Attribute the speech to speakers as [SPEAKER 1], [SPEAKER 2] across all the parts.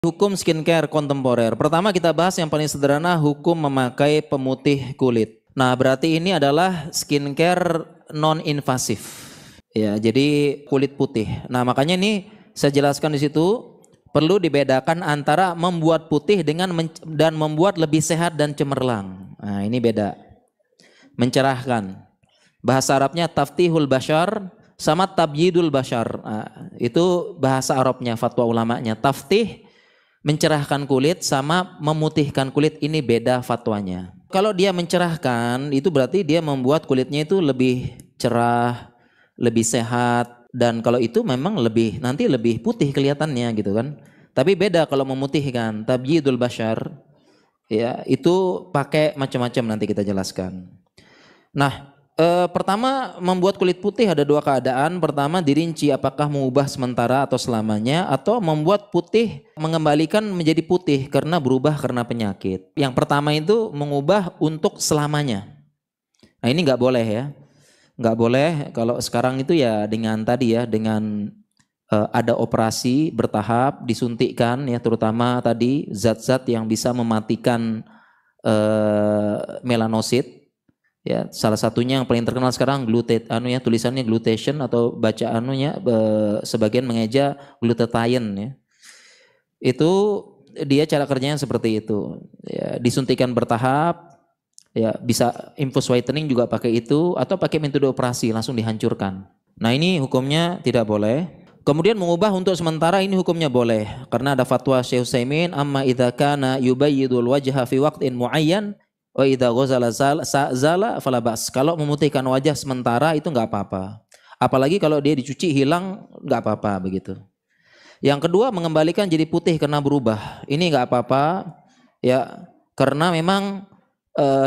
[SPEAKER 1] Hukum skincare kontemporer. Pertama kita bahas yang paling sederhana, hukum memakai pemutih kulit. Nah, berarti ini adalah skincare non-invasif. Ya, jadi kulit putih. Nah, makanya ini saya jelaskan di situ perlu dibedakan antara membuat putih dan membuat lebih sehat dan cemerlang. Nah, ini beda. Mencerahkan. Bahasa Arabnya taftihul bashar sama tabyidul bashar. Nah, itu bahasa Arabnya, fatwa ulamanya. Taftih mencerahkan kulit sama memutihkan kulit, ini beda fatwanya. Kalau dia mencerahkan itu berarti dia membuat kulitnya itu lebih cerah, lebih sehat, dan kalau itu memang nanti lebih putih kelihatannya gitu kan. Tapi beda kalau memutihkan, tabyidul bashar, ya itu pakai macam-macam, nanti kita jelaskan. Nah, pertama membuat kulit putih ada dua keadaan. Pertama dirinci apakah mengubah sementara atau selamanya, atau membuat putih mengembalikan menjadi putih karena berubah karena penyakit. Yang pertama itu mengubah untuk selamanya. Nah, ini nggak boleh ya, nggak boleh. Kalau sekarang itu ya dengan tadi ya, dengan ada operasi bertahap, disuntikkan ya, terutama tadi zat-zat yang bisa mematikan melanosit. Ya, salah satunya yang paling terkenal sekarang tulisannya glutation, atau baca sebagian mengeja glutathione ya. Itu dia cara kerjanya seperti itu. Ya, disuntikan bertahap, ya bisa infus whitening juga pakai itu, atau pakai metode operasi langsung dihancurkan. Nah, ini hukumnya tidak boleh. Kemudian mengubah untuk sementara, ini hukumnya boleh karena ada fatwa Syekh Utsaimin, amma idza kana yubayyidul wajha fi waqtin muayyan wa idza ghazala zala fala bas. Kalau memutihkan wajah sementara itu enggak apa-apa. Apalagi kalau dia dicuci hilang, enggak apa-apa begitu. Yang kedua, mengembalikan jadi putih karena berubah. Ini enggak apa-apa ya, karena memang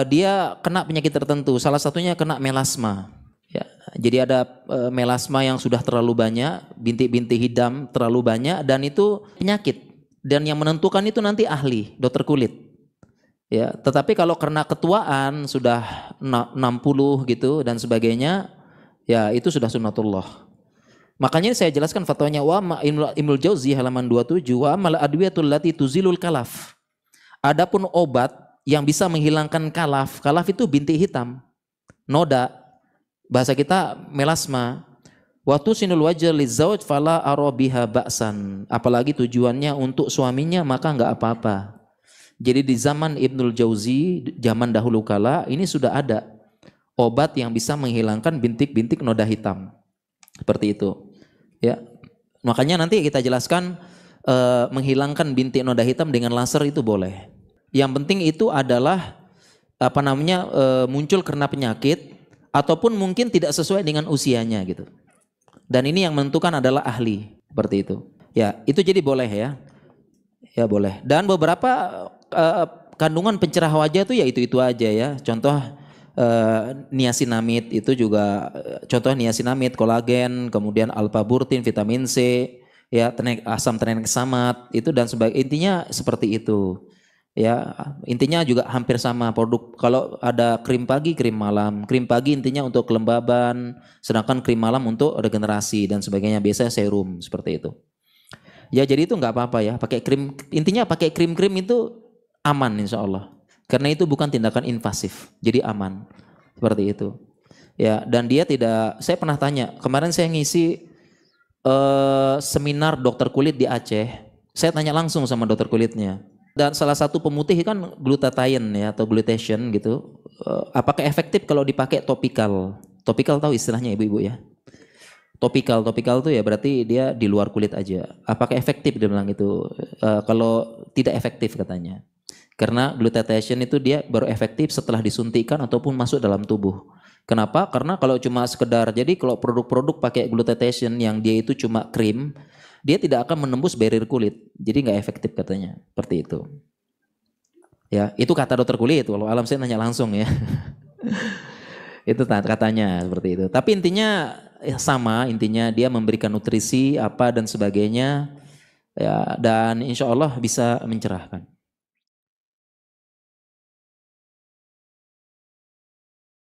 [SPEAKER 1] dia kena penyakit tertentu. Salah satunya kena melasma. Ya, jadi ada melasma yang sudah terlalu banyak, bintik-bintik hitam terlalu banyak, dan itu penyakit. Dan yang menentukan itu nanti ahli, dokter kulit. Ya, tetapi kalau karena ketuaan sudah 60 gitu dan sebagainya, ya itu sudah sunnatullah. Makanya saya jelaskan fatwanya Ibnul Jauzi halaman 27, wa amal adwiyatul lati tuzilul kalaf. Adapun obat yang bisa menghilangkan kalaf itu bintik hitam, noda, bahasa kita melasma. Waktu sinul wajah lizauj fala arabiha ba'san. Apalagi tujuannya untuk suaminya, maka enggak apa-apa. Jadi di zaman Ibnul Jauzi, zaman dahulu kala, ini sudah ada obat yang bisa menghilangkan bintik-bintik noda hitam. Seperti itu. Ya. Makanya nanti kita jelaskan menghilangkan bintik noda hitam dengan laser itu boleh. Yang penting itu adalah muncul karena penyakit ataupun mungkin tidak sesuai dengan usianya gitu. Dan ini yang menentukan adalah ahli, seperti itu. Ya, itu jadi boleh ya. Ya boleh. Dan beberapa kandungan pencerah wajah itu ya itu aja ya. Contoh niacinamide itu juga contoh niacinamide, kolagen, kemudian alpha-burtin, vitamin C, ya asam tranexamat itu dan sebagainya. Intinya seperti itu. Ya, intinya juga hampir sama produk. Kalau ada krim pagi, krim malam. Krim pagi intinya untuk kelembaban, sedangkan krim malam untuk regenerasi dan sebagainya. Biasanya serum seperti itu. Ya, jadi itu nggak apa-apa ya. Pakai krim, intinya pakai krim-krim itu aman insya Allah. Karena itu bukan tindakan invasif, jadi aman seperti itu. Ya, dan dia tidak. Saya pernah tanya kemarin, saya ngisi seminar dokter kulit di Aceh. Saya tanya langsung sama dokter kulitnya. Dan salah satu pemutih kan glutathione ya, atau glutation gitu. Apakah efektif kalau dipakai topikal? Topikal tahu istilahnya ibu-ibu ya? Topikal tuh ya berarti dia di luar kulit aja. Apakah efektif, dia bilang itu? Kalau tidak efektif katanya. Karena glutathione itu dia baru efektif setelah disuntikkan ataupun masuk dalam tubuh. Kenapa? Karena kalau cuma sekedar, jadi kalau produk-produk pakai glutathione yang dia itu cuma krim, dia tidak akan menembus barrier kulit. Jadi nggak efektif katanya. Seperti itu. Ya, itu kata dokter kulit. Walau alam saya nanya langsung ya. Itu katanya seperti itu. Tapi intinya sama, intinya dia memberikan nutrisi apa dan sebagainya. Ya, dan insya Allah bisa mencerahkan.